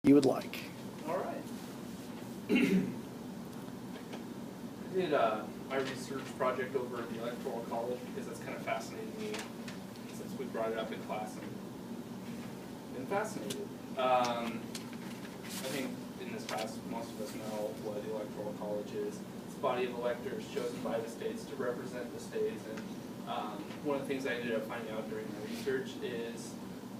you would like. All right. I did my research project over at the Electoral College because that's kind of fascinated me since we brought it up in class and been fascinated. I think in this class most of us know what the Electoral College is. It's a body of electors chosen by the states to represent the states, and one of the things I ended up finding out during my research is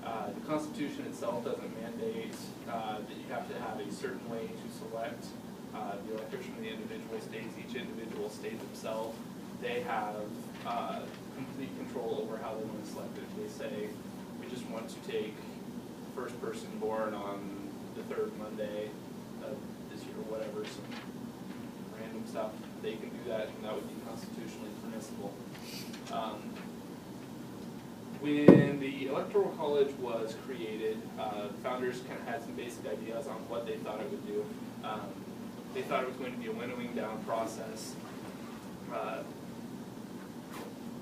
the Constitution itself doesn't mandate that you have to have a certain way to select the electors from the individual states. Each individual state themselves, they have complete control over how they want to select it. If they say, we just want to take the first person born on the third Monday of this year or whatever, some random stuff, they can do that, and that would be constitutionally permissible. When the Electoral College was created, founders kind of had some basic ideas on what they thought it would do. They thought it was going to be a winnowing down process.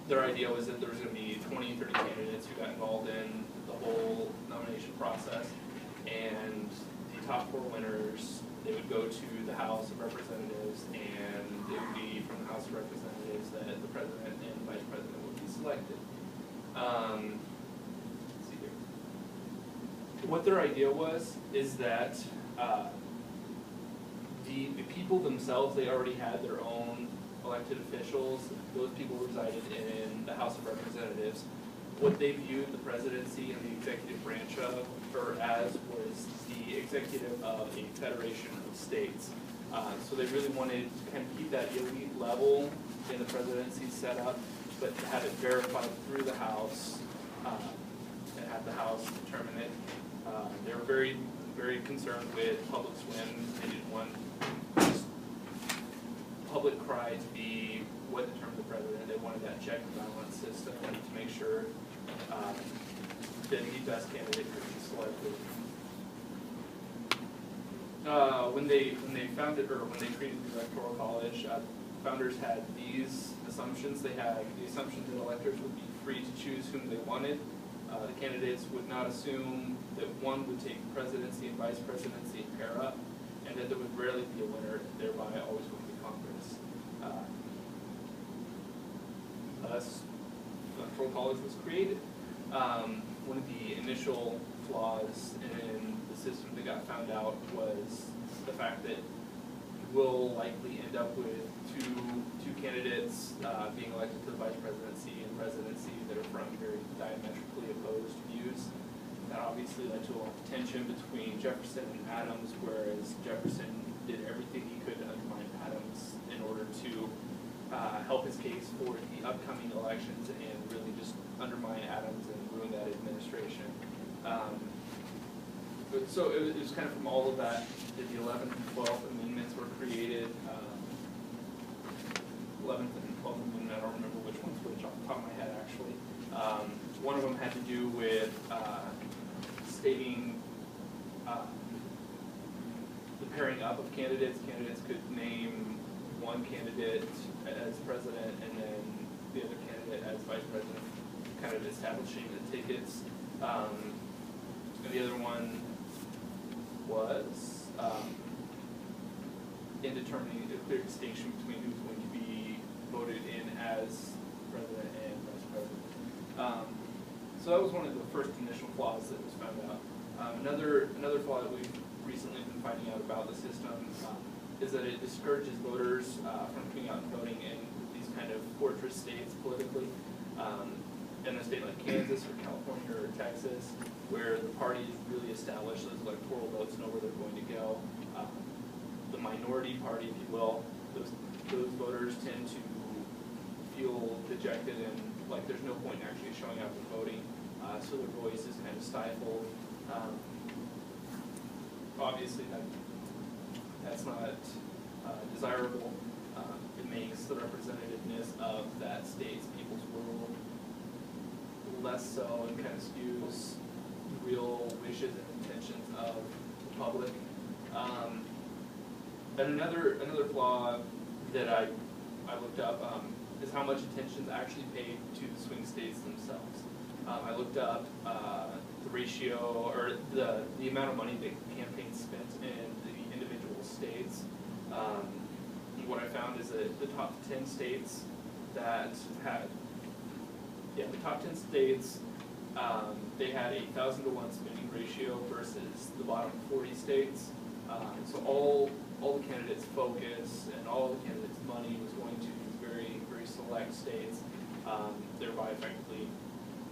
Their idea was that there was going to be 20, 30 candidates who got involved in the whole nomination process, and the top 4 winners, they would go to the House of Representatives, and it would be from the House of Representatives that the President and the Vice President would be selected. Let's see here. What their idea was is that the people themselves, they already had their own elected officials. Those people resided in the House of Representatives. What they viewed the presidency and the executive branch of, or as, was the executive of a federation of states. So they really wanted to kind of keep that elite level in the presidency set up, but to have it verified through the House and have the House determine it. They were very, very concerned with public swim. They didn't want public cry to be what determined the president. They wanted that check and balance system to make sure that the best candidate could be selected. When they founded, or when they created the Electoral College, founders had these assumptions. They had the assumption that electors would be free to choose whom they wanted. The candidates would not assume that one would take presidency and vice presidency and pair up, and that there would rarely be a winner, thereby always would be Congress. Thus, the Electoral College was created. One of the initial flaws in the system that got found out was the fact that you will likely end up with two candidates being elected to the vice presidency and presidency that are from very diametrically opposed views. That obviously led to a lot of tension between Jefferson and Adams, whereas Jefferson did everything he could to undermine Adams in order to help his case for the upcoming elections and really just undermine Adams and ruin that administration. So it was kind of from all of that that the 11th and 12th amendments were created. 11th and 12th amendment, I don't remember which one's which off the top of my head actually. One of them had to do with stating the pairing up of candidates. Candidates could name one candidate as president and then the other candidate as vice president, kind of establishing the tickets. And the other one was in determining a clear distinction between who's going to be voted in as president and vice president. So that was one of the first initial flaws that was found out. Another flaw that we've recently been finding out about the system is that it discourages voters from coming out and voting in these kind of fortress states politically. In a state like Kansas or California or Texas, where the parties really establish those electoral votes, know where they're going to go. The minority party, if you will, those voters tend to feel dejected and like there's no point in actually showing up and voting, so their voice is kind of stifled. Obviously, that's not desirable. It makes the representativeness of that state's people's will less so and kind of skews the real wishes and intentions of the public. And another flaw that I looked up is how much attention is actually paid to the swing states themselves. I looked up the ratio or the amount of money that campaigns the top 10 states that had, the top 10 states, they had a 1,000 to 1 spending ratio versus the bottom 40 states. So all the candidates' focus and all the candidates' money was going to these very, very select states, thereby effectively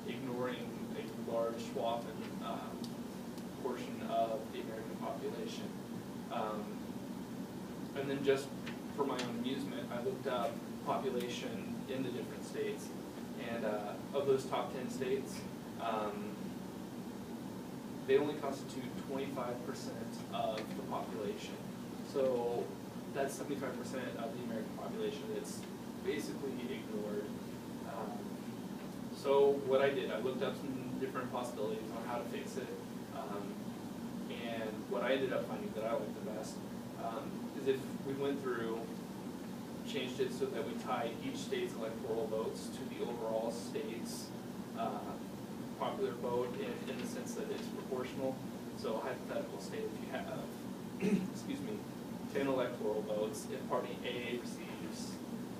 ignoring a large swath and portion of the American population. And then just for my own amusement, I looked up population in the different states, and of those top 10 states, they only constitute 25% of the population. So that's 75% of the American population that's basically ignored. So what I did, I looked up some different possibilities on how to fix it, and what I ended up finding that I liked the best is if we went through, changed it so that we tied each state's electoral votes to the overall state's popular vote in the sense that it's proportional. So hypothetical state, if you have, excuse me, 10 electoral votes, if party A receives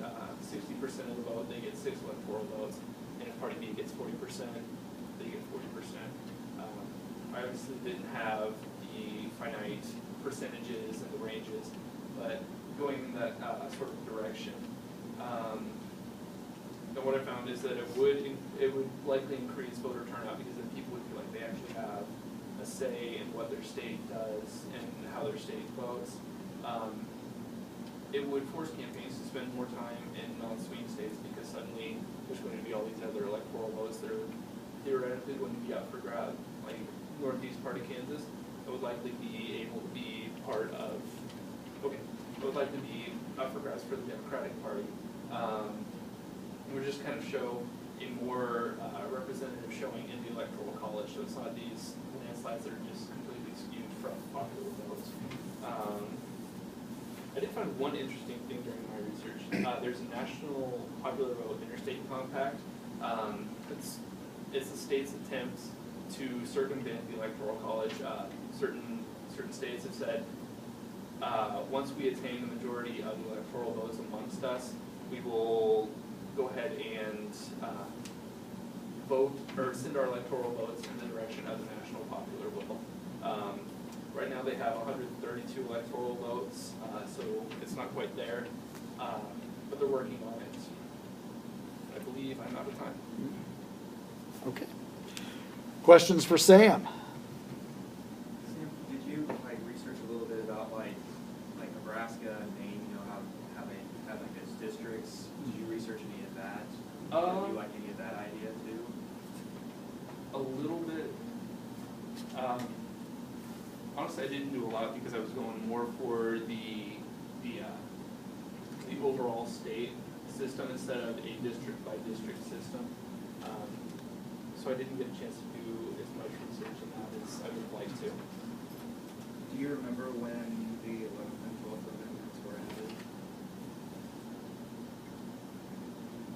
60% of the vote, they get 6 electoral votes, and if party B gets 40%, they get 40%. I obviously didn't have the finite percentages and the ranges, but going in that sort of direction. And what I found is that it would likely increase voter turnout because then people would feel like they actually have a say in what their state does and how their state votes. It would force campaigns to spend more time in non-swing states because suddenly there's going to be all these other electoral votes that are theoretically going to be up for grabs, like Northeast part of Kansas. It would likely be able to be part of, it would likely be up for grabs for the Democratic Party. It would just kind of show a more representative showing in the Electoral College, so it's not these landslides that are just completely skewed from popular votes. I did find one interesting thing during my research. There's a national popular vote interstate compact. It's the state's attempt to circumvent the Electoral College. Certain states have said, once we attain the majority of the electoral votes amongst us, we will go ahead and vote or send our electoral votes in the direction of the national popular vote. Right now they have 132 electoral votes, so it's not quite there, but they're working on it. I believe I'm out of time. Okay. Questions for Sam? Sam, did you research a little bit about like Nebraska and Maine? You know how they have like those districts. Did you research any of that? Did you like any of that idea too? A little bit. Honestly, I didn't do a lot because I was going more for the overall state system instead of a district by district system. So I didn't get a chance to do as much research on that as I would have liked to. Do you remember when the 11th and 12th amendments were added?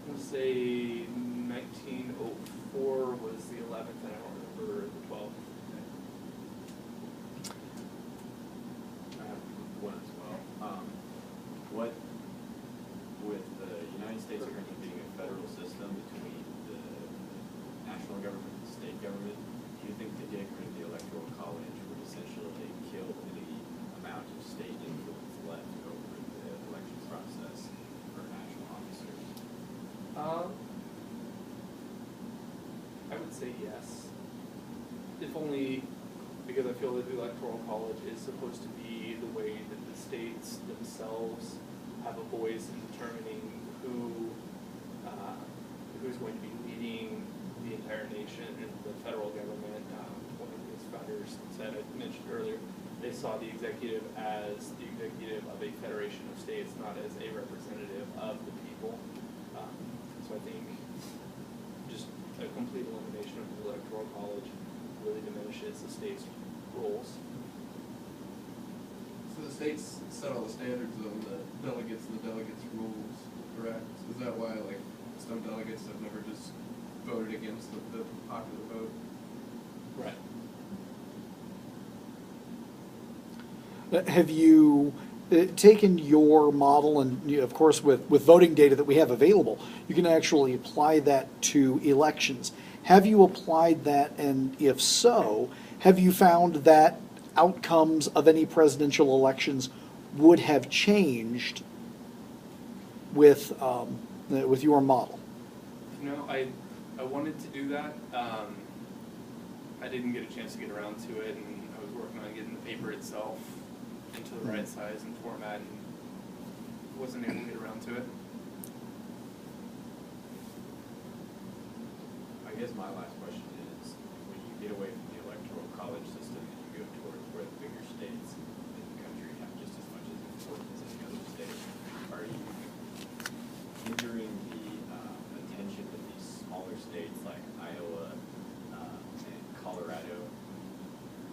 I would say 1904 was the 11th, and I don't remember the 12th. I have one as well. What, with the United States currently being a federal system between the national government and the state government, do you think that getting rid of the Electoral College would essentially kill any amount of state influence left over the election process for national officers? I would say yes. If only because I feel that the Electoral College is supposed to be the way that the states themselves have a voice in determining who's going to be leading the entire nation and the federal government. One of its founders said, I mentioned earlier, they saw the executive as the executive of a federation of states, not as a representative of the people. So I think just a complete elimination of the Electoral College really diminishes the state's roles. So the states set all the standards on the delegates and the delegates' rules, correct? Is that why, like, some delegates have never just voted against the popular vote? Right. Have you taken your model and, of course, with voting data that we have available, you can actually apply that to elections. Have you applied that, and if so, have you found that outcomes of any presidential elections would have changed with your model? You know, I wanted to do that. I didn't get a chance to get around to it, and I was working on getting the paper itself into the right size and format, and wasn't able to get around to it. I guess my last question is, when you get away from the Electoral College system and you go towards where the bigger states in the country have just as much as importance as the other states, are you hindering the attention that these smaller states like Iowa and Colorado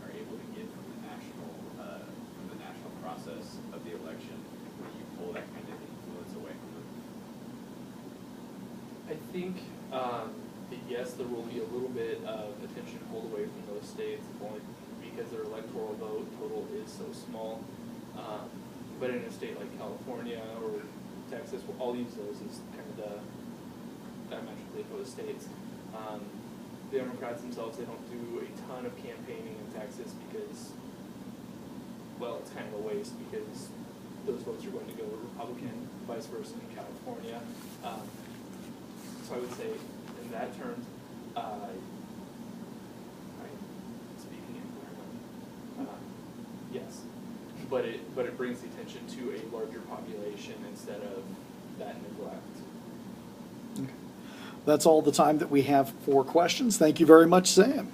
are able to get from the national process of the election when you pull that kind of influence away from them? I think that yes, there will be a little bit of attention pulled away from those states, only because their electoral vote total is so small. But in a state like California or Texas, I'll use those as kind of the diametrically opposed states. The Democrats themselves, they don't do a ton of campaigning in Texas because, well, it's kind of a waste because those votes are going to go Republican, vice versa in California. So I would say, in that terms, I'm speaking in yes, but it brings the attention to a larger population instead of that neglect. Okay. That's all the time that we have for questions. Thank you very much, Sam.